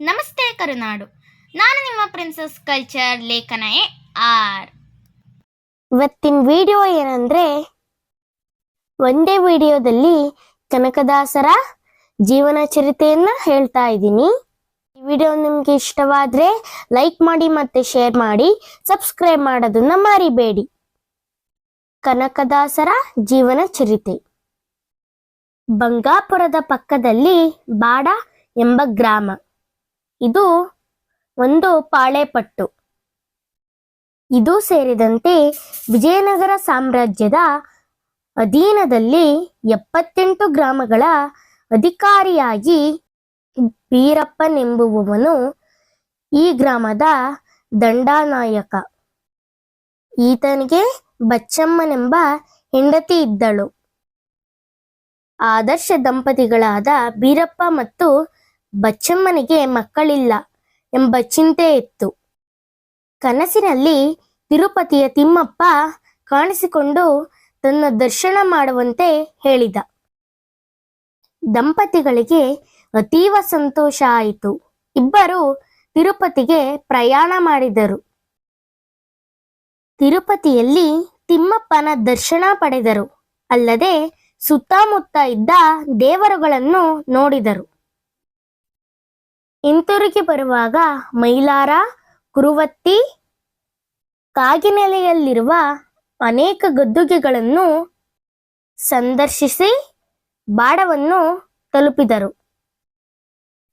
ನಮಸ್ತೆ ಕರುನಾಡು. ನಾನು ನಿಮ್ಮ ಪ್ರಿನ್ಸಸ್ ಕಲ್ಚರ್ ಲೇಖನ ಆರ್. ಇವತ್ತಿನ ವಿಡಿಯೋ ಏನಂದ್ರೆ, ಒಂದೇ ವಿಡಿಯೋದಲ್ಲಿ ಕನಕದಾಸರ ಜೀವನ ಚರಿತೆಯನ್ನ ಹೇಳ್ತಾ ಇದ್ದೀನಿ. ಈ ವಿಡಿಯೋ ನಿಮ್ಗೆ ಇಷ್ಟವಾದ್ರೆ ಲೈಕ್ ಮಾಡಿ ಮತ್ತೆ ಶೇರ್ ಮಾಡಿ, ಸಬ್ಸ್ಕ್ರೈಬ್ ಮಾಡೋದನ್ನ ಮರಿಬೇಡಿ. ಕನಕದಾಸರ ಜೀವನ ಚರಿತೆ. ಬಂಗಾಪುರದ ಪಕ್ಕದಲ್ಲಿ ಬಾಡ ಎಂಬ ಗ್ರಾಮ. ಇದು ಒಂದು ಪಾಳೆಪಟ್ಟು. ಇದು ಸೇರಿದಂತೆ ವಿಜಯನಗರ ಸಾಮ್ರಾಜ್ಯದ ಅಧೀನದಲ್ಲಿ 78 ಗ್ರಾಮಗಳ ಅಧಿಕಾರಿಯಾಗಿ ಬೀರಪ್ಪನೆಂಬುವವನು ಈ ಗ್ರಾಮದ ದಂಡನಾಯಕ. ಈತನಿಗೆ ಬಚ್ಚಮ್ಮನೆಂಬ ಹೆಂಡತಿ ಇದ್ದಳು. ಆದರ್ಶ ದಂಪತಿಗಳಾದ ಬೀರಪ್ಪ ಮತ್ತು ಬಚ್ಚಮ್ಮನಿಗೆ ಮಕ್ಕಳಿಲ್ಲ ಎಂಬ ಚಿಂತೆ ಇತ್ತು. ಕನಸಿನಲ್ಲಿ ತಿರುಪತಿಯ ತಿಮ್ಮಪ್ಪ ಕಾಣಿಸಿಕೊಂಡು ತನ್ನ ದರ್ಶನ ಮಾಡುವಂತೆ ಹೇಳಿದ. ದಂಪತಿಗಳಿಗೆ ಅತೀವ ಸಂತೋಷ ಆಯಿತು. ಇಬ್ಬರು ತಿರುಪತಿಗೆ ಪ್ರಯಾಣ ಮಾಡಿದರು. ತಿರುಪತಿಯಲ್ಲಿ ತಿಮ್ಮಪ್ಪನ ದರ್ಶನ ಪಡೆದರು. ಅಲ್ಲದೆ ಸುತ್ತಮುತ್ತ ಇದ್ದ ದೇವರುಗಳನ್ನು ನೋಡಿದರು. ಹಿಂತಿರುಗಿ ಬರುವಾಗ ಮೈಲಾರ, ಕುರುವತ್ತಿ, ಕಾಗಿನೆಲೆಯಲ್ಲಿರುವ ಅನೇಕ ಗದ್ದುಗೆಗಳನ್ನು ಸಂದರ್ಶಿಸಿ ಬಾಡವನ್ನು ತಲುಪಿದರು.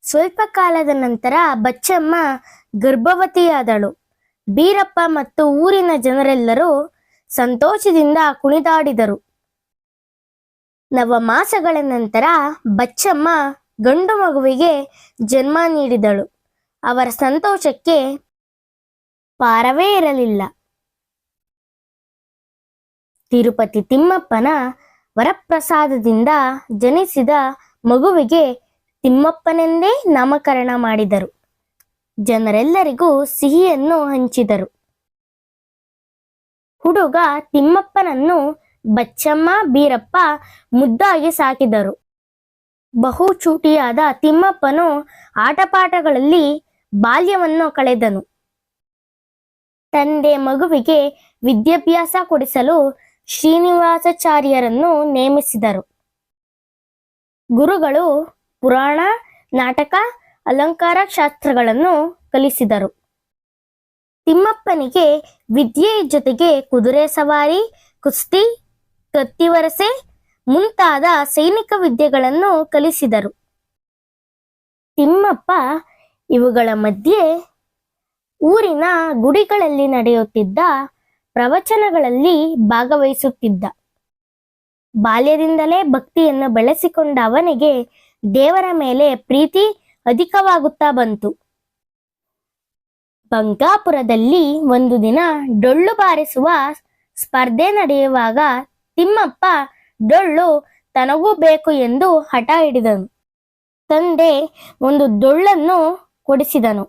ಸ್ವಲ್ಪ ಕಾಲದ ನಂತರ ಬಚ್ಚಮ್ಮ ಗರ್ಭವತಿಯಾದಳು. ಬೀರಪ್ಪ ಮತ್ತು ಊರಿನ ಜನರೆಲ್ಲರೂ ಸಂತೋಷದಿಂದ ಕುಣಿದಾಡಿದರು. ನವಮಾಸಗಳ ನಂತರ ಬಚ್ಚಮ್ಮ ಗಂಡು ಮಗುವಿಗೆ ಜನ್ಮ ನೀಡಿದಳು. ಅವರ ಸಂತೋಷಕ್ಕೆ ಪಾರವೇ ಇರಲಿಲ್ಲ. ತಿರುಪತಿ ತಿಮ್ಮಪ್ಪನ ವರಪ್ರಸಾದದಿಂದ ಜನಿಸಿದ ಮಗುವಿಗೆ ತಿಮ್ಮಪ್ಪನೆಂದೇ ನಾಮಕರಣ ಮಾಡಿದರು. ಜನರೆಲ್ಲರಿಗೂ ಸಿಹಿಯನ್ನು ಹಂಚಿದರು. ಹುಡುಗ ತಿಮ್ಮಪ್ಪನನ್ನು ಬಚ್ಚಮ್ಮ, ಬೀರಪ್ಪ ಮುದ್ದಾಗಿ ಸಾಕಿದರು. ಬಹು ಚೂಟಿಯಾದ ತಿಮ್ಮಪ್ಪನು ಆಟಪಾಠಗಳಲ್ಲಿ ಬಾಲ್ಯವನ್ನು ಕಳೆದನು. ತಂದೆ ಮಗುವಿಗೆ ವಿದ್ಯಾಭ್ಯಾಸ ಕೊಡಿಸಲು ಶ್ರೀನಿವಾಸಾಚಾರ್ಯರನ್ನು ನೇಮಿಸಿದರು. ಗುರುಗಳು ಪುರಾಣ, ನಾಟಕ, ಅಲಂಕಾರ ಶಾಸ್ತ್ರಗಳನ್ನು ಕಲಿಸಿದರು. ತಿಮ್ಮಪ್ಪನಿಗೆ ವಿದ್ಯೆಯ ಜೊತೆಗೆ ಕುದುರೆ ಸವಾರಿ, ಕುಸ್ತಿ, ಕತ್ತಿವರಸೆ ಮುಂತಾದ ಸೈನಿಕ ವಿದ್ಯೆಗಳನ್ನು ಕಲಿಸಿದರು. ತಿಮ್ಮಪ್ಪ ಇವುಗಳ ಮಧ್ಯೆ ಊರಿನ ಗುಡಿಗಳಲ್ಲಿ ನಡೆಯುತ್ತಿದ್ದ ಪ್ರವಚನಗಳಲ್ಲಿ ಭಾಗವಹಿಸುತ್ತಿದ್ದ. ಬಾಲ್ಯದಿಂದಲೇ ಭಕ್ತಿಯನ್ನು ಬೆಳೆಸಿಕೊಂಡ ಅವನಿಗೆ ದೇವರ ಮೇಲೆ ಪ್ರೀತಿ ಅಧಿಕವಾಗುತ್ತಾ ಬಂತು. ಬಂಗಾಪುರದಲ್ಲಿ ಒಂದು ದಿನ ಡೊಳ್ಳು ಬಾರಿಸುವ ಸ್ಪರ್ಧೆ ನಡೆಯುವಾಗ ತಿಮ್ಮಪ್ಪ ಡೊಳ್ಳು ತನಗೂ ಬೇಕು ಎಂದು ಹಠ ಹಿಡಿದನು. ತಂದೆ ಒಂದು ಡೊಳ್ಳನ್ನು ಕೊಡಿಸಿದನು.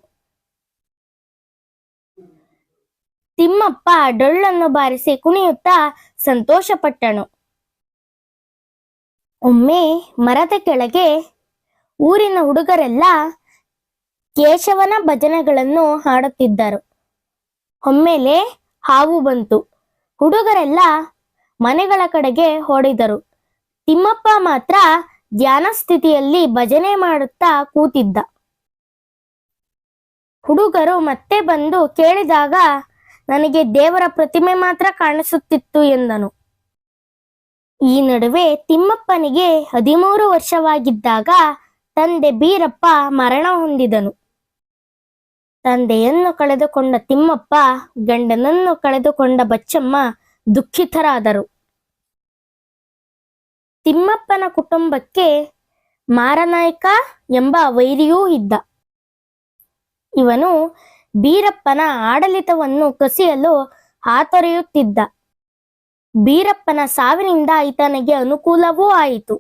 ತಿಮ್ಮಪ್ಪ ಡೊಳ್ಳನ್ನು ಬಾರಿಸಿ ಕುಣಿಯುತ್ತಾ ಸಂತೋಷಪಟ್ಟನು. ಒಮ್ಮೆ ಮರದ ಕೆಳಗೆ ಊರಿನ ಹುಡುಗರೆಲ್ಲ ಕೇಶವನ ಭಜನೆಗಳನ್ನು ಹಾಡುತ್ತಿದ್ದರು. ಒಮ್ಮೆಲೆ ಹಾವು ಬಂತು. ಹುಡುಗರೆಲ್ಲ ಮನೆಗಳ ಕಡೆಗೆ ಓಡಿದರು. ತಿಮ್ಮಪ್ಪ ಮಾತ್ರ ಧ್ಯಾನ ಸ್ಥಿತಿಯಲ್ಲಿ ಭಜನೆ ಮಾಡುತ್ತಾ ಕೂತಿದ್ದ. ಹುಡುಗರು ಮತ್ತೆ ಬಂದು ಕೇಳಿದಾಗ ನನಗೆ ದೇವರ ಪ್ರತಿಮೆ ಮಾತ್ರ ಕಾಣಿಸುತ್ತಿತ್ತು ಎಂದನು. ಈ ನಡುವೆ ತಿಮ್ಮಪ್ಪನಿಗೆ 13 ವರ್ಷವಾಗಿದ್ದಾಗ ತಂದೆ ಬೀರಪ್ಪ ಮರಣ ಹೊಂದಿದನು. ತಂದೆಯನ್ನು ಕಳೆದುಕೊಂಡ ತಿಮ್ಮಪ್ಪ, ಗಂಡನನ್ನು ಕಳೆದುಕೊಂಡ ಬಚ್ಚಮ್ಮ ದುಃಖಿತರಾದರು. ತಿಮ್ಮಪ್ಪನ ಕುಟುಂಬಕ್ಕೆ ಮಾರನಾಯ್ಕ ಎಂಬ ವೈರಿಯೂ ಇದ್ದ. ಇವನು ಬೀರಪ್ಪನ ಆಡಳಿತವನ್ನು ಕಸಿಯಲು ಹಾತೊರೆಯುತ್ತಿದ್ದ. ಬೀರಪ್ಪನ ಸಾವಿನಿಂದ ಈತನಿಗೆ ಅನುಕೂಲವೂ ಆಯಿತು.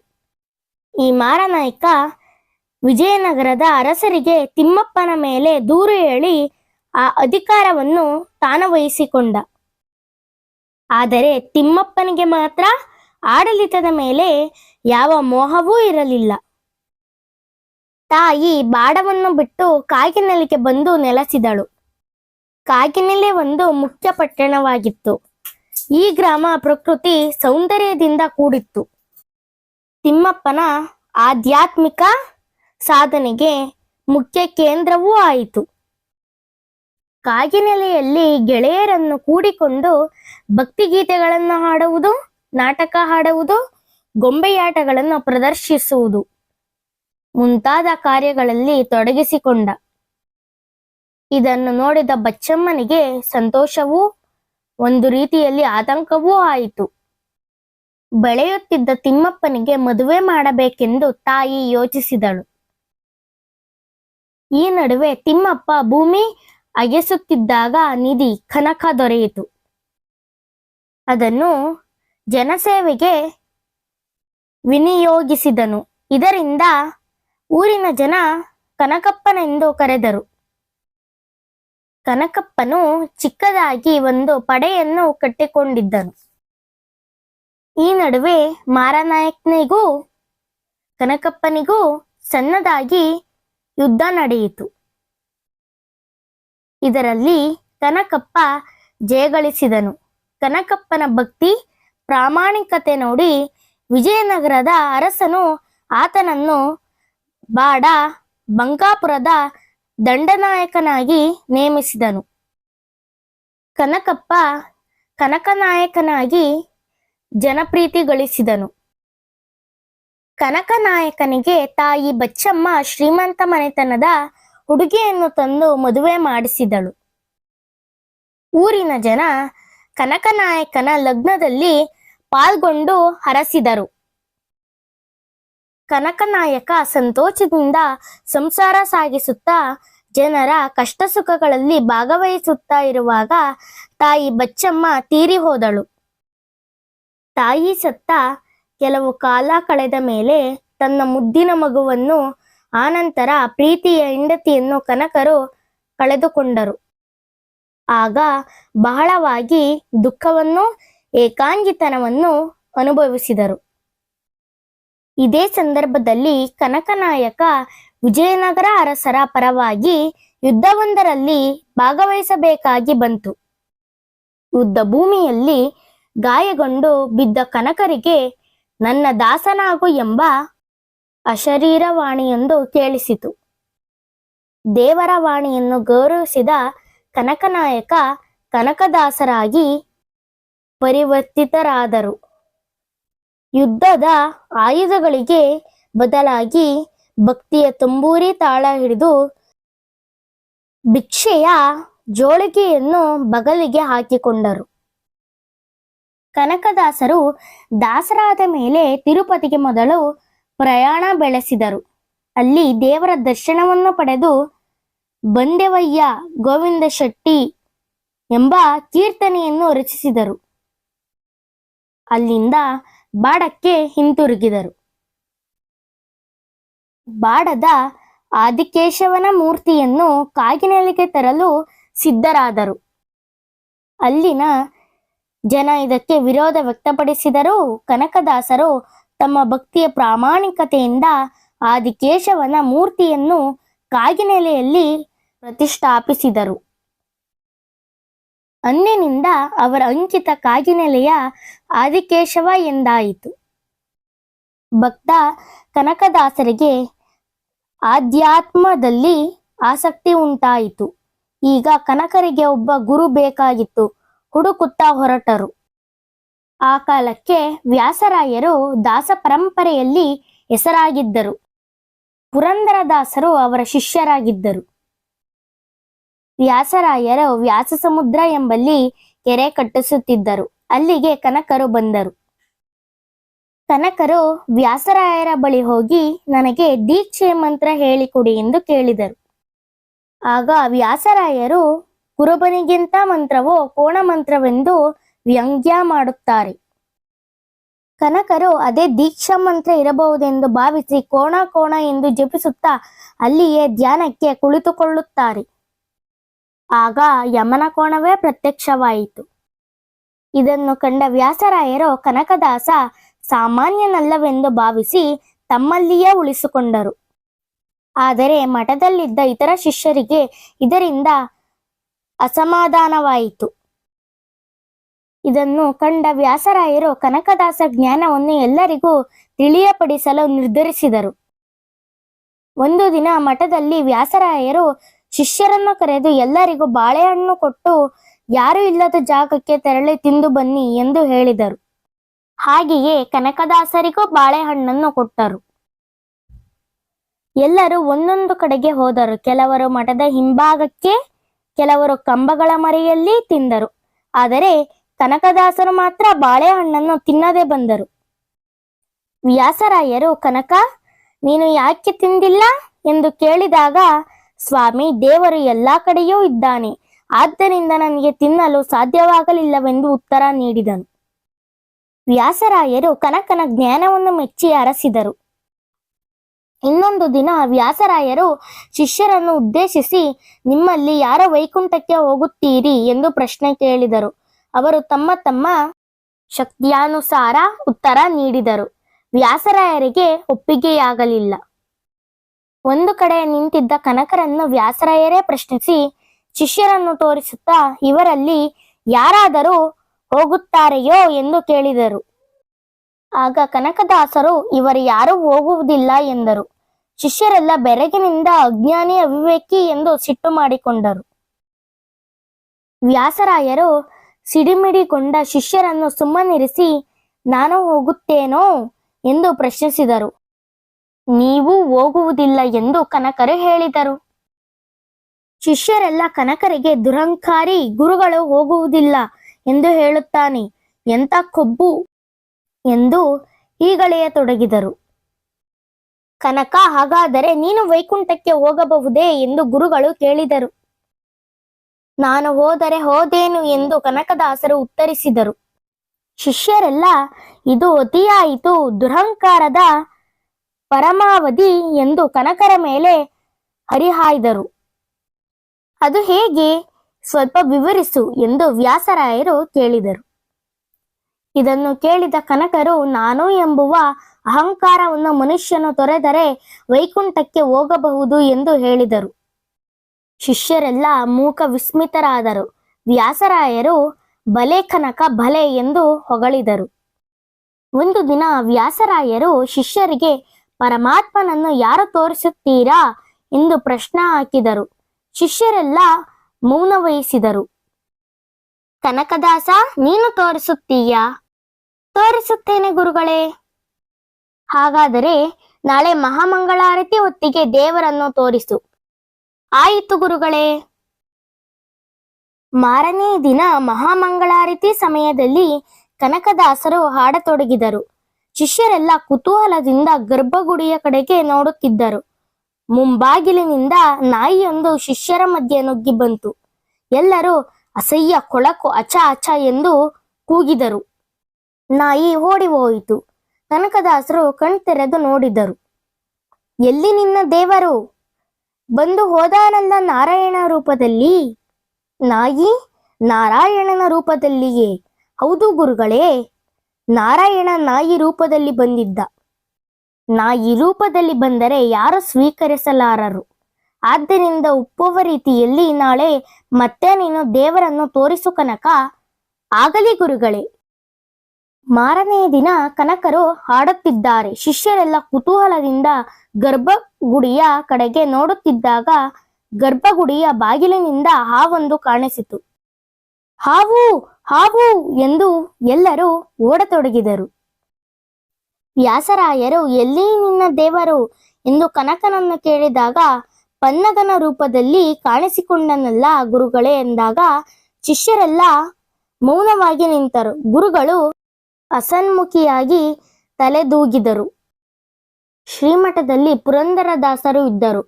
ಈ ಮಾರನಾಯ್ಕ ವಿಜಯನಗರದ ಅರಸರಿಗೆ ತಿಮ್ಮಪ್ಪನ ಮೇಲೆ ದೂರು ಹೇಳಿ ಆ ಅಧಿಕಾರವನ್ನು ತಾನು ವಹಿಸಿಕೊಂಡ. ಆದರೆ ತಿಮ್ಮಪ್ಪನಿಗೆ ಮಾತ್ರ ಆಡಳಿತದ ಮೇಲೆ ಯಾವ ಮೋಹವೂ ಇರಲಿಲ್ಲ. ತಾಯಿ ಬಾಡವನ್ನು ಬಿಟ್ಟು ಕಾಗಿನೆಲೆಗೆ ಬಂದು ನೆಲೆಸಿದಳು. ಕಾಗಿನೆಲೆ ಒಂದು ಮುಖ್ಯ ಪಟ್ಟಣವಾಗಿತ್ತು. ಈ ಗ್ರಾಮ ಪ್ರಕೃತಿ ಸೌಂದರ್ಯದಿಂದ ಕೂಡಿತ್ತು. ತಿಮ್ಮಪ್ಪನ ಆಧ್ಯಾತ್ಮಿಕ ಸಾಧನೆಗೆ ಮುಖ್ಯ ಕೇಂದ್ರವೂ ಆಯಿತು. ಕಾಗಿನೆಲೆಯಲ್ಲಿ ಗೆಳೆಯರನ್ನು ಕೂಡಿಕೊಂಡು ಭಕ್ತಿಗೀತೆಗಳನ್ನು ಹಾಡುವುದು, ನಾಟಕ ಹಾಡುವುದು, ಗೊಂಬೆಯಾಟಗಳನ್ನು ಪ್ರದರ್ಶಿಸುವುದು ಮುಂತಾದ ಕಾರ್ಯಗಳಲ್ಲಿ ತೊಡಗಿಸಿಕೊಂಡ. ಇದನ್ನು ನೋಡಿದ ಬಚ್ಚಮ್ಮನಿಗೆ ಸಂತೋಷವೂ ಒಂದು ರೀತಿಯಲ್ಲಿ ಆತಂಕವೂ ಆಯಿತು. ಬೆಳೆಯುತ್ತಿದ್ದ ತಿಮ್ಮಪ್ಪನಿಗೆ ಮದುವೆ ಮಾಡಬೇಕೆಂದು ತಾಯಿ ಯೋಚಿಸಿದಳು. ಈ ನಡುವೆ ತಿಮ್ಮಪ್ಪ ಭೂಮಿ ಅಗೆಸುತ್ತಿದ್ದಾಗ ನಿಧಿ ಕನಕ ದೊರೆಯಿತು. ಅದನ್ನು ಜನಸೇವೆಗೆ ವಿನಿಯೋಗಿಸಿದನು. ಇದರಿಂದ ಊರಿನ ಜನ ಕನಕಪ್ಪನೆಂದು ಕರೆದರು. ಕನಕಪ್ಪನು ಚಿಕ್ಕದಾಗಿ ಒಂದು ಪಡೆಯನ್ನು ಕಟ್ಟಿಕೊಂಡಿದ್ದನು. ಈ ನಡುವೆ ಮಾರನಾಯಕನಿಗೂ ಕನಕಪ್ಪನಿಗೂ ಸಣ್ಣದಾಗಿ ಯುದ್ಧ ನಡೆಯಿತು. ಇದರಲ್ಲಿ ಕನಕಪ್ಪ ಜಯಗಳಿಸಿದನು. ಕನಕಪ್ಪನ ಭಕ್ತಿ ಪ್ರಾಮಾಣಿಕತೆ ನೋಡಿ ವಿಜಯನಗರದ ಅರಸನು ಆತನನ್ನು ಬಾಡ ಬಂಕಾಪುರದ ದಂಡನಾಯಕನಾಗಿ ನೇಮಿಸಿದನು. ಕನಕಪ್ಪ ಕನಕನಾಯಕನಾಗಿ ಜನಪ್ರೀತಿ ಗಳಿಸಿದನು. ಕನಕನಾಯಕನಿಗೆ ತಾಯಿ ಬಚ್ಚಮ್ಮ ಶ್ರೀಮಂತ ಮನೆತನದ ಹುಡುಗಿಯನ್ನು ತಂದು ಮದುವೆ ಮಾಡಿಸಿದಳು. ಊರಿನ ಜನ ಕನಕನಾಯಕನ ಲಗ್ನದಲ್ಲಿ ಪಾಲ್ಗೊಂಡು ಹರಸಿದರು. ಕನಕನಾಯಕ ಸಂತೋಷದಿಂದ ಸಂಸಾರ ಸಾಗಿಸುತ್ತಾ ಜನರ ಕಷ್ಟ ಸುಖಗಳಲ್ಲಿ ಭಾಗವಹಿಸುತ್ತಾ ಇರುವಾಗ ತಾಯಿ ಬಚ್ಚಮ್ಮ ತೀರಿ ಹೋದಳು. ತಾಯಿ ಸತ್ತ ಕೆಲವು ಕಾಲ ಕಳೆದ ಮೇಲೆ ತನ್ನ ಮುದ್ದಿನ ಮಗುವನ್ನು, ಆನಂತರ ಪ್ರೀತಿಯ ಹೆಂಡತಿಯನ್ನು ಕನಕರು ಕಳೆದುಕೊಂಡರು. ಆಗ ಬಹಳವಾಗಿ ದುಃಖವನ್ನು, ಏಕಾಂಗಿತನವನ್ನು ಅನುಭವಿಸಿದರು. ಇದೇ ಸಂದರ್ಭದಲ್ಲಿ ಕನಕನಾಯಕ ವಿಜಯನಗರ ಅರಸರ ಪರವಾಗಿ ಯುದ್ಧವೊಂದರಲ್ಲಿ ಭಾಗವಹಿಸಬೇಕಾಗಿ ಬಂತು. ಯುದ್ಧ ಭೂಮಿಯಲ್ಲಿ ಗಾಯಗೊಂಡು ಬಿದ್ದ ಕನಕರಿಗೆ ನನ್ನ ದಾಸನಾಗು ಎಂಬ ಅಶರೀರವಾಣಿಯೊಂದು ಕೇಳಿಸಿತು. ದೇವರ ವಾಣಿಯನ್ನು ಗೌರವಿಸಿದ ಕನಕನಾಯಕ ಕನಕದಾಸರಾಗಿ ಪರಿವರ್ತಿತರಾದರು. ಯುದ್ಧದ ಆಯುಧಗಳಿಗೆ ಬದಲಾಗಿ ಭಕ್ತಿಯ ತಂಬೂರಿ ತಾಳ ಹಿಡಿದು ಭಿಕ್ಷೆಯ ಜೋಳಿಗೆಯನ್ನು ಬಗಲಿಗೆ ಹಾಕಿಕೊಂಡರು. ಕನಕದಾಸರು ದಾಸರಾದ ಮೇಲೆ ತಿರುಪತಿಗೆ ಮೊದಲು ಪ್ರಯಾಣ ಬೆಳೆಸಿದರು. ಅಲ್ಲಿ ದೇವರ ದರ್ಶನವನ್ನು ಪಡೆದು ಬಂದೆವಯ್ಯ ಗೋವಿಂದ ಶೆಟ್ಟಿ ಎಂಬ ಕೀರ್ತನೆಯನ್ನು ರಚಿಸಿದರು. ಅಲ್ಲಿಂದ ಬಾಡಕ್ಕೆ ಹಿಂತಿರುಗಿದರು. ಬಾಡದ ಆದಿಕೇಶವನ ಮೂರ್ತಿಯನ್ನು ಕಾಗಿನೆಲೆಗೆ ತರಲು ಸಿದ್ಧರಾದರು. ಅಲ್ಲಿನ ಜನ ಇದಕ್ಕೆ ವಿರೋಧ ವ್ಯಕ್ತಪಡಿಸಿದರೂ ಕನಕದಾಸರು ತಮ್ಮ ಭಕ್ತಿಯ ಪ್ರಾಮಾಣಿಕತೆಯಿಂದ ಆದಿಕೇಶವನ ಮೂರ್ತಿಯನ್ನು ಕಾಗಿನೆಲೆಯಲ್ಲಿ ಪ್ರತಿಷ್ಠಾಪಿಸಿದರು. ಅಂದಿನಿಂದ ಅವರ ಅಂಕಿತ ಕಾಗಿನೆಲೆಯ ಆದಿಕೇಶವ ಎಂದಾಯಿತು. ಭಕ್ತ ಕನಕದಾಸರಿಗೆ ಆಧ್ಯಾತ್ಮದಲ್ಲಿ ಆಸಕ್ತಿ ಉಂಟಾಯಿತು. ಈಗ ಕನಕರಿಗೆ ಒಬ್ಬ ಗುರು ಬೇಕಾಗಿತ್ತು. ಹುಡುಕುತ್ತಾ ಹೊರಟರು. ಆ ಕಾಲಕ್ಕೆ ವ್ಯಾಸರಾಯರು ದಾಸ ಪರಂಪರೆಯಲ್ಲಿ ಹೆಸರಾಗಿದ್ದರು. ಪುರಂದರದಾಸರು ಅವರ ಶಿಷ್ಯರಾಗಿದ್ದರು. ವ್ಯಾಸರಾಯರು ವ್ಯಾಸ ಸಮುದ್ರ ಎಂಬಲ್ಲಿ ಕೆರೆ ಕಟ್ಟಿಸುತ್ತಿದ್ದರು. ಅಲ್ಲಿಗೆ ಕನಕರು ಬಂದರು. ಕನಕರು ವ್ಯಾಸರಾಯರ ಬಳಿ ಹೋಗಿ ನನಗೆ ದೀಕ್ಷೆ ಮಂತ್ರ ಹೇಳಿಕೊಡಿ ಎಂದು ಕೇಳಿದರು. ಆಗ ವ್ಯಾಸರಾಯರು ಕುರುಬನಿಗಿಂತ ಮಂತ್ರವೋ ಕೋಣ ಮಂತ್ರವೆಂದು ವ್ಯಂಗ್ಯ ಮಾಡುತ್ತಾರೆ. ಕನಕರು ಅದೇ ದೀಕ್ಷಾ ಮಂತ್ರ ಇರಬಹುದೆಂದು ಭಾವಿಸಿ ಕೋಣ ಕೋಣ ಎಂದು ಜಪಿಸುತ್ತಾ ಅಲ್ಲಿಯೇ ಧ್ಯಾನಕ್ಕೆ ಕುಳಿತುಕೊಳ್ಳುತ್ತಾರೆ. ಆಗ ಯಮನ ಕೋಣವೇ ಪ್ರತ್ಯಕ್ಷವಾಯಿತು. ಇದನ್ನು ಕಂಡ ವ್ಯಾಸರಾಯರು ಕನಕದಾಸ ಸಾಮಾನ್ಯನಲ್ಲವೆಂದು ಭಾವಿಸಿ ತಮ್ಮಲ್ಲಿಯೇ ಉಳಿಸಿಕೊಂಡರು. ಆದರೆ ಮಠದಲ್ಲಿದ್ದ ಇತರ ಶಿಷ್ಯರಿಗೆ ಇದರಿಂದ ಅಸಮಾಧಾನವಾಯಿತು. ಇದನ್ನು ಕಂಡ ವ್ಯಾಸರಾಯರು ಕನಕದಾಸ ಜ್ಞಾನವನ್ನು ಎಲ್ಲರಿಗೂ ತಿಳಿಯಪಡಿಸಲು ನಿರ್ಧರಿಸಿದರು. ಒಂದು ದಿನ ಮಠದಲ್ಲಿ ವ್ಯಾಸರಾಯರು ಶಿಷ್ಯರನ್ನು ಕರೆದು ಎಲ್ಲರಿಗೂ ಬಾಳೆಹಣ್ಣು ಕೊಟ್ಟು ಯಾರು ಇಲ್ಲದ ಜಾಗಕ್ಕೆ ತೆರಳಿ ತಿಂದು ಬನ್ನಿ ಎಂದು ಹೇಳಿದರು. ಹಾಗೆಯೇ ಕನಕದಾಸರಿಗೂ ಬಾಳೆಹಣ್ಣನ್ನು ಕೊಟ್ಟರು. ಎಲ್ಲರೂ ಒಂದೊಂದು ಕಡೆಗೆ ಹೋದರು. ಕೆಲವರು ಮಠದ ಹಿಂಭಾಗಕ್ಕೆ, ಕೆಲವರು ಕಂಬಗಳ ಮರೆಯಲ್ಲಿ ತಿಂದರು. ಆದರೆ ಕನಕದಾಸರು ಮಾತ್ರ ಬಾಳೆಹಣ್ಣನ್ನು ತಿನ್ನದೆ ಬಂದರು. ವ್ಯಾಸರಾಯರು, ಕನಕ, ನೀನು ಯಾಕೆ ತಿಂದಿಲ್ಲ ಎಂದು ಕೇಳಿದಾಗ, ಸ್ವಾಮಿ, ದೇವರು ಎಲ್ಲಾ ಕಡೆಯೂ ಇದ್ದಾನೆ, ಆದ್ದರಿಂದ ನನಗೆ ತಿನ್ನಲು ಸಾಧ್ಯವಾಗಲಿಲ್ಲವೆಂದು ಉತ್ತರ ನೀಡಿದನು. ವ್ಯಾಸರಾಯರು ಕನಕನ ಜ್ಞಾನವನ್ನು ಮೆಚ್ಚಿ ಹರಸಿದರು. ಇನ್ನೊಂದು ದಿನ ವ್ಯಾಸರಾಯರು ಶಿಷ್ಯರನ್ನು ಉದ್ದೇಶಿಸಿ, ನಿಮ್ಮಲ್ಲಿ ಯಾರು ವೈಕುಂಠಕ್ಕೆ ಹೋಗುತ್ತೀರಿ ಎಂದು ಪ್ರಶ್ನೆ ಕೇಳಿದರು. ಅವರು ತಮ್ಮ ತಮ್ಮ ಶಕ್ತಿಯಾನುಸಾರ ಉತ್ತರ ನೀಡಿದರು. ವ್ಯಾಸರಾಯರಿಗೆ ಒಪ್ಪಿಗೆಯಾಗಲಿಲ್ಲ. ಒಂದು ಕಡೆ ನಿಂತಿದ್ದ ಕನಕರನ್ನು ವ್ಯಾಸರಾಯರೇ ಪ್ರಶ್ನಿಸಿ ಶಿಷ್ಯರನ್ನು ತೋರಿಸುತ್ತಾ, ಇವರಲ್ಲಿ ಯಾರಾದರೂ ಹೋಗುತ್ತಾರೆಯೋ ಎಂದು ಕೇಳಿದರು. ಆಗ ಕನಕದಾಸರು, ಇವರು ಯಾರೂ ಹೋಗುವುದಿಲ್ಲ ಎಂದರು. ಶಿಷ್ಯರೆಲ್ಲ ಬೆರಗಿನಿಂದ ಅಜ್ಞಾನಿ, ಅವಿವೇಕಿ ಎಂದು ಸಿಟ್ಟು ಮಾಡಿಕೊಂಡರು. ವ್ಯಾಸರಾಯರು ಸಿಡಿಮಿಡಿಗೊಂಡ ಶಿಷ್ಯರನ್ನು ಸುಮ್ಮನಿರಿಸಿ, ನಾನು ಹೋಗುತ್ತೇನೋ ಎಂದು ಪ್ರಶ್ನಿಸಿದರು. ನೀವು ಹೋಗುವುದಿಲ್ಲ ಎಂದು ಕನಕರು ಹೇಳಿದರು. ಶಿಷ್ಯರೆಲ್ಲ ಕನಕರಿಗೆ, ದುರಹಂಕಾರಿ, ಗುರುಗಳು ಹೋಗುವುದಿಲ್ಲ ಎಂದು ಹೇಳುತ್ತಾನೆ, ಎಂಥ ಕೊಬ್ಬು ಎಂದು ಹೀಗಳೆಯತೊಡಗಿದರು. ಕನಕ, ಹಾಗಾದರೆ ನೀನು ವೈಕುಂಠಕ್ಕೆ ಹೋಗಬಹುದೇ ಎಂದು ಗುರುಗಳು ಕೇಳಿದರು. ನಾನು ಹೋದರೆ ಹೋದೇನು ಎಂದು ಕನಕದಾಸರು ಉತ್ತರಿಸಿದರು. ಶಿಷ್ಯರೆಲ್ಲ, ಇದು ಅತಿಯಾಯಿತು, ದುರಹಂಕಾರದ ಪರಮಾವಧಿ ಎಂದು ಕನಕರ ಮೇಲೆ ಹರಿಹಾಯ್ದರು. ಅದು ಹೇಗೆ? ಸ್ವಲ್ಪ ವಿವರಿಸು ಎಂದು ವ್ಯಾಸರಾಯರು ಕೇಳಿದರು. ಇದನ್ನು ಕೇಳಿದ ಕನಕರು, ನಾನು ಎಂಬುವ ಅಹಂಕಾರವನ್ನು ಮನುಷ್ಯನು ತೊರೆದರೆ ವೈಕುಂಠಕ್ಕೆ ಹೋಗಬಹುದು ಎಂದು ಹೇಳಿದರು. ಶಿಷ್ಯರೆಲ್ಲ ಮೂಕ ವಿಸ್ಮಿತರಾದರು. ವ್ಯಾಸರಾಯರು, ಬಲೆ ಕನಕ, ಬಲೆ ಎಂದು ಹೊಗಳಿದರು. ಒಂದು ದಿನ ವ್ಯಾಸರಾಯರು ಶಿಷ್ಯರಿಗೆ, ಪರಮಾತ್ಮನನ್ನು ಯಾರು ತೋರಿಸುತ್ತೀರಾ ಎಂದು ಪ್ರಶ್ನೆ ಹಾಕಿದರು. ಶಿಷ್ಯರೆಲ್ಲ ಮೌನ ವಹಿಸಿದರು. ಕನಕದಾಸ, ನೀನು ತೋರಿಸುತ್ತೀಯಾ? ತೋರಿಸುತ್ತೇನೆ ಗುರುಗಳೇ. ಹಾಗಾದರೆ ನಾಳೆ ಮಹಾಮಂಗಳಾರತಿ ಹೊತ್ತಿಗೆ ದೇವರನ್ನು ತೋರಿಸು. ಆಯಿತು ಗುರುಗಳೇ. ಮಾರನೇ ದಿನ ಮಹಾಮಂಗಳಾರತಿ ಸಮಯದಲ್ಲಿ ಕನಕದಾಸರು ಹಾಡತೊಡಗಿದರು. ಶಿಷ್ಯರೆಲ್ಲ ಕುತೂಹಲದಿಂದ ಗರ್ಭಗುಡಿಯ ಕಡೆಗೆ ನೋಡುತ್ತಿದ್ದರು. ಮುಂಬಾಗಿಲಿನಿಂದ ನಾಯಿಯೊಂದು ಶಿಷ್ಯರ ಮಧ್ಯೆ ನುಗ್ಗಿ ಬಂತು. ಎಲ್ಲರೂ ಅಸಹ್ಯ, ಕೊಳಕು, ಅಚ ಅಚ ಎಂದು ಕೂಗಿದರು. ನಾಯಿ ಓಡಿ ಹೋಯಿತು. ಕನಕದಾಸರು ಕಣ್ತೆರೆದು ನೋಡಿದರು. ಎಲ್ಲಿ ನಿನ್ನ ದೇವರು? ಬಂದು ಹೋದಾನಲ್ಲ ನಾರಾಯಣ ರೂಪದಲ್ಲಿ. ನಾಯಿ ನಾರಾಯಣನ ರೂಪದಲ್ಲಿಯೇ? ಹೌದು ಗುರುಗಳೇ, ನಾರಾಯಣ ನಾಯಿ ರೂಪದಲ್ಲಿ ಬಂದಿದ್ದ. ನಾಯಿ ರೂಪದಲ್ಲಿ ಬಂದರೆ ಯಾರು ಸ್ವೀಕರಿಸಲಾರರು. ಆದ್ದರಿಂದ ಒಪ್ಪುವ ರೀತಿಯಲ್ಲಿ ನಾಳೆ ಮತ್ತೆ ನೀನು ದೇವರನ್ನು ತೋರಿಸು ಕನಕ. ಆಗಲಿ ಗುರುಗಳೇ. ಮಾರನೇ ದಿನ ಕನಕರು ಹಾಡುತ್ತಿದ್ದಾರೆ. ಶಿಷ್ಯರೆಲ್ಲ ಕುತೂಹಲದಿಂದ ಗರ್ಭಗುಡಿಯ ಕಡೆಗೆ ನೋಡುತ್ತಿದ್ದಾಗ ಗರ್ಭಗುಡಿಯ ಬಾಗಿಲಿನಿಂದ ಹಾವೊಂದು ಕಾಣಿಸಿತು. ಹಾವು, ಹಾವು ಎಂದು ಎಲ್ಲರೂ ಓಡತೊಡಗಿದರು. ವ್ಯಾಸರಾಯರು, ಎಲ್ಲಿ ನಿನ್ನ ದೇವರು ಎಂದು ಕನಕನನ್ನು ಕೇಳಿದಾಗ, ಪನ್ನಗನ ರೂಪದಲ್ಲಿ ಕಾಣಿಸಿಕೊಂಡನಲ್ಲ ಗುರುಗಳೇ ಎಂದಾಗ ಶಿಷ್ಯರೆಲ್ಲ ಮೌನವಾಗಿ ನಿಂತರು. ಗುರುಗಳು ಅಸನ್ಮುಖಿಯಾಗಿ ತಲೆದೂಗಿದರು. ಶ್ರೀಮಠದಲ್ಲಿ ಪುರಂದರದಾಸರು ಇದ್ದರು.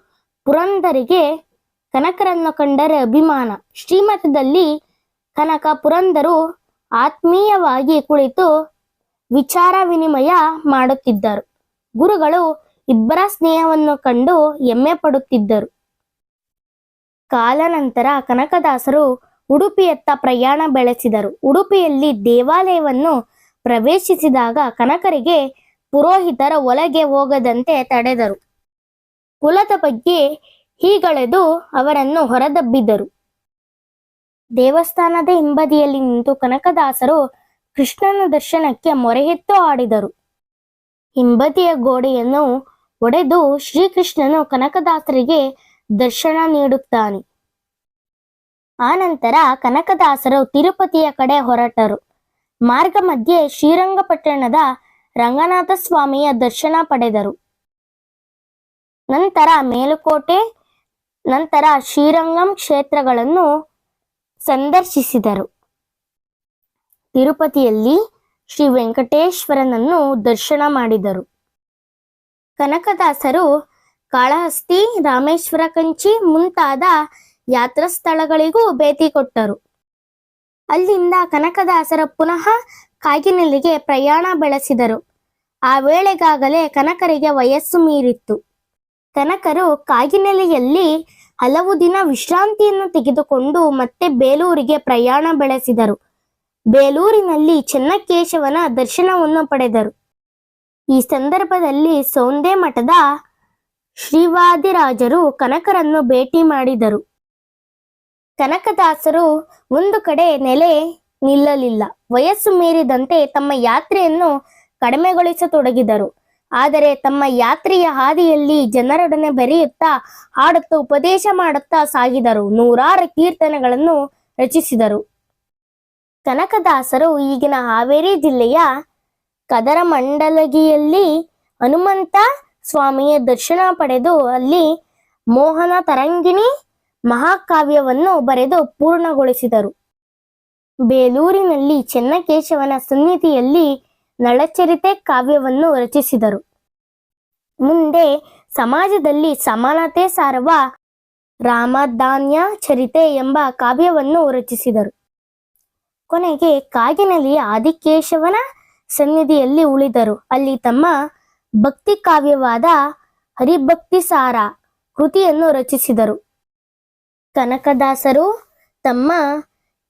ಪುರಂದರಿಗೆ ಕನಕರನ್ನು ಕಂಡರೆ ಅಭಿಮಾನ. ಶ್ರೀಮಠದಲ್ಲಿ ಕನಕ ಪುರಂದರು ಆತ್ಮೀಯವಾಗಿ ಕುಳಿತು ವಿಚಾರ ವಿನಿಮಯ ಮಾಡುತ್ತಿದ್ದರು. ಗುರುಗಳು ಇಬ್ಬರ ಸ್ನೇಹವನ್ನು ಕಂಡು ಹೆಮ್ಮೆ ಪಡುತ್ತಿದ್ದರು. ಕಾಲಾನಂತರ ಕನಕದಾಸರು ಉಡುಪಿಯತ್ತ ಪ್ರಯಾಣ ಬೆಳೆಸಿದರು. ಉಡುಪಿಯಲ್ಲಿ ದೇವಾಲಯವನ್ನು ಪ್ರವೇಶಿಸಿದಾಗ ಕನಕರಿಗೆ ಪುರೋಹಿತರ ಒಳಗೆ ಹೋಗದಂತೆ ತಡೆದರು. ಕುಲದ ಬಗ್ಗೆ ಹೀಗಳೆದು ಅವರನ್ನು ಹೊರದಬ್ಬಿದರು. ದೇವಸ್ಥಾನದ ಹಿಂಬದಿಯಲ್ಲಿ ನಿಂತು ಕನಕದಾಸರು ಕೃಷ್ಣನ ದರ್ಶನಕ್ಕೆ ಮೊರೆಯೆತ್ತು ಆಡಿದರು. ಹಿಂಬದಿಯ ಗೋಡೆಯನ್ನು ಒಡೆದು ಶ್ರೀಕೃಷ್ಣನು ಕನಕದಾಸರಿಗೆ ದರ್ಶನ ನೀಡುತ್ತಾನೆ. ಆನಂತರ ಕನಕದಾಸರು ತಿರುಪತಿಯ ಕಡೆ ಹೊರಟರು. ಮಾರ್ಗ ಮಧ್ಯೆ ಶ್ರೀರಂಗಪಟ್ಟಣದ ರಂಗನಾಥ ಸ್ವಾಮಿಯ ದರ್ಶನ ಪಡೆದರು. ನಂತರ ಮೇಲುಕೋಟೆ, ನಂತರ ಶ್ರೀರಂಗಂ ಕ್ಷೇತ್ರಗಳನ್ನು ಸಂದರ್ಶಿಸಿದರು. ತಿರುಪತಿಯಲ್ಲಿ ಶ್ರೀ ವೆಂಕಟೇಶ್ವರನನ್ನು ದರ್ಶನ ಮಾಡಿದರು. ಕನಕದಾಸರು ಕಾಳಹಸ್ತಿ, ರಾಮೇಶ್ವರ ಕಂಚಿ ಮುಂತಾದ ಯಾತ್ರಾ ಸ್ಥಳಗಳಿಗೂ ಭೇಟಿ ಕೊಟ್ಟರು. ಅಲ್ಲಿಂದ ಕನಕದಾಸರ ಪುನಃ ಕಾಗಿನೆಲೆಗೆ ಪ್ರಯಾಣ ಬೆಳೆಸಿದರು. ಆ ವೇಳೆಗಾಗಲೇ ಕನಕರಿಗೆ ವಯಸ್ಸು ಮೀರಿತ್ತು. ಕನಕರು ಕಾಗಿನೆಲೆಯಲ್ಲಿ ಹಲವು ದಿನ ವಿಶ್ರಾಂತಿಯನ್ನು ತೆಗೆದುಕೊಂಡು ಮತ್ತೆ ಬೇಲೂರಿಗೆ ಪ್ರಯಾಣ ಬೆಳೆಸಿದರು. ಬೇಲೂರಿನಲ್ಲಿ ಚೆನ್ನಕೇಶವನ ದರ್ಶನವನ್ನು ಪಡೆದರು. ಈ ಸಂದರ್ಭದಲ್ಲಿ ಸೌಂದೆ ಮಠದ ಶ್ರೀವಾದಿರಾಜರು ಕನಕರನ್ನು ಭೇಟಿ ಮಾಡಿದರು. ಕನಕದಾಸರು ಒಂದು ಕಡೆ ನೆಲೆ ನಿಲ್ಲಲಿಲ್ಲ. ವಯಸ್ಸು ಮೀರಿದಂತೆ ತಮ್ಮ ಯಾತ್ರೆಯನ್ನು ಕಡಿಮೆಗೊಳಿಸತೊಡಗಿದರು. ಆದರೆ ತಮ್ಮ ಯಾತ್ರೆಯ ಹಾದಿಯಲ್ಲಿ ಜನರೊಡನೆ ಬೆರೆಯುತ್ತಾ ಹಾಡುತ್ತಾ ಉಪದೇಶ ಮಾಡುತ್ತಾ ಸಾಗಿದರು. ನೂರಾರು ಕೀರ್ತನೆಗಳನ್ನು ರಚಿಸಿದರು. ಕನಕದಾಸರು ಈಗಿನ ಹಾವೇರಿ ಜಿಲ್ಲೆಯ ಕದರಮಂಡಲಗಿಯಲ್ಲಿ ಹನುಮಂತ ಸ್ವಾಮಿಯ ದರ್ಶನ ಪಡೆದು ಅಲ್ಲಿ ಮೋಹನ ತರಂಗಿಣಿ ಮಹಾಕಾವ್ಯವನ್ನು ಬರೆದು ಪೂರ್ಣಗೊಳಿಸಿದರು. ಬೇಲೂರಿನಲ್ಲಿ ಚೆನ್ನಕೇಶವನ ಸನ್ನಿಧಿಯಲ್ಲಿ ನಳಚರಿತೆ ಕಾವ್ಯವನ್ನು ರಚಿಸಿದರು. ಮುಂದೆ ಸಮಾಜದಲ್ಲಿ ಸಮಾನತೆ ಸಾರುವ ರಾಮಧಾನ್ಯ ಚರಿತೆ ಎಂಬ ಕಾವ್ಯವನ್ನು ರಚಿಸಿದರು. ಕೊನೆಗೆ ಕಾಗಿನೆಲೆಯ ಆದಿಕೇಶವನ ಸನ್ನಿಧಿಯಲ್ಲಿ ಉಳಿದರು. ಅಲ್ಲಿ ತಮ್ಮ ಭಕ್ತಿ ಕಾವ್ಯವಾದ ಹರಿಭಕ್ತಿಸಾರ ಕೃತಿಯನ್ನು ರಚಿಸಿದರು. ಕನಕದಾಸರು ತಮ್ಮ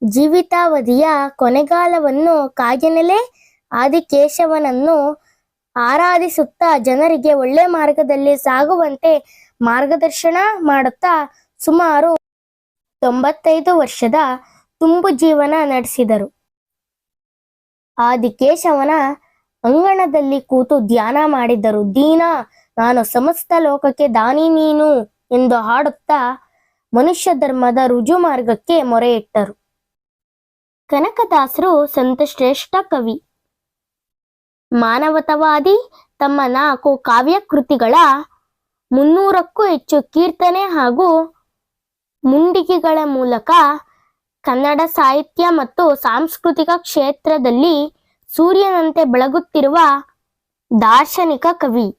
ಜೀವಿತಾವಧಿಯ ಕೊನೆಗಾಲವನ್ನು ಕಾಗಿನೆಲೆ ಆದಿಕೇಶವನನ್ನು ಆರಾಧಿಸುತ್ತಾ ಜನರಿಗೆ ಒಳ್ಳೆ ಮಾರ್ಗದಲ್ಲಿ ಸಾಗುವಂತೆ ಮಾರ್ಗದರ್ಶನ ಮಾಡುತ್ತಾ ಸುಮಾರು 95 ವರ್ಷದ ತುಂಬು ಜೀವನ ನಡೆಸಿದರು. ಆದಿಕೇಶವನ ಅಂಗಣದಲ್ಲಿ ಕೂತು ಧ್ಯಾನ ಮಾಡಿದ್ದರು. ದೀನ ನಾನು ಸಮಸ್ತ ಲೋಕಕ್ಕೆ ದಾನಿ ನೀನು ಎಂದು ಹಾಡುತ್ತಾ ಮನುಷ್ಯ ಧರ್ಮದ ರುಜು ಮಾರ್ಗಕ್ಕೆ ಮೊರೆಯಿಟ್ಟರು. ಕನಕದಾಸರು ಸಂತಶ್ರೇಷ್ಠ ಕವಿ, ಮಾನವತಾವಾದಿ. ತಮ್ಮ 4 ಕಾವ್ಯ ಕೃತಿಗಳ 300ಕ್ಕೂ ಹೆಚ್ಚು ಕೀರ್ತನೆ ಹಾಗೂ ಮುಂಡಿಗೆಗಳ ಮೂಲಕ ಕನ್ನಡ ಸಾಹಿತ್ಯ ಮತ್ತು ಸಾಂಸ್ಕೃತಿಕ ಕ್ಷೇತ್ರದಲ್ಲಿ ಸೂರ್ಯನಂತೆ ಬೆಳಗುತ್ತಿರುವ ದಾರ್ಶನಿಕ ಕವಿ.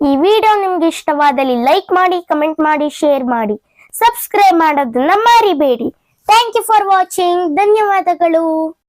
ಈ ವಿಡಿಯೋ ನಿಮ್ಗೆ ಇಷ್ಟವಾದಲ್ಲಿ ಲೈಕ್ ಮಾಡಿ, ಕಮೆಂಟ್ ಮಾಡಿ, ಶೇರ್ ಮಾಡಿ, ಸಬ್ಸ್ಕ್ರೈಬ್ ಮಾಡೋದನ್ನ ಮರಿಬೇಡಿ. Thank you for watching. ಧನ್ಯವಾದಗಳು.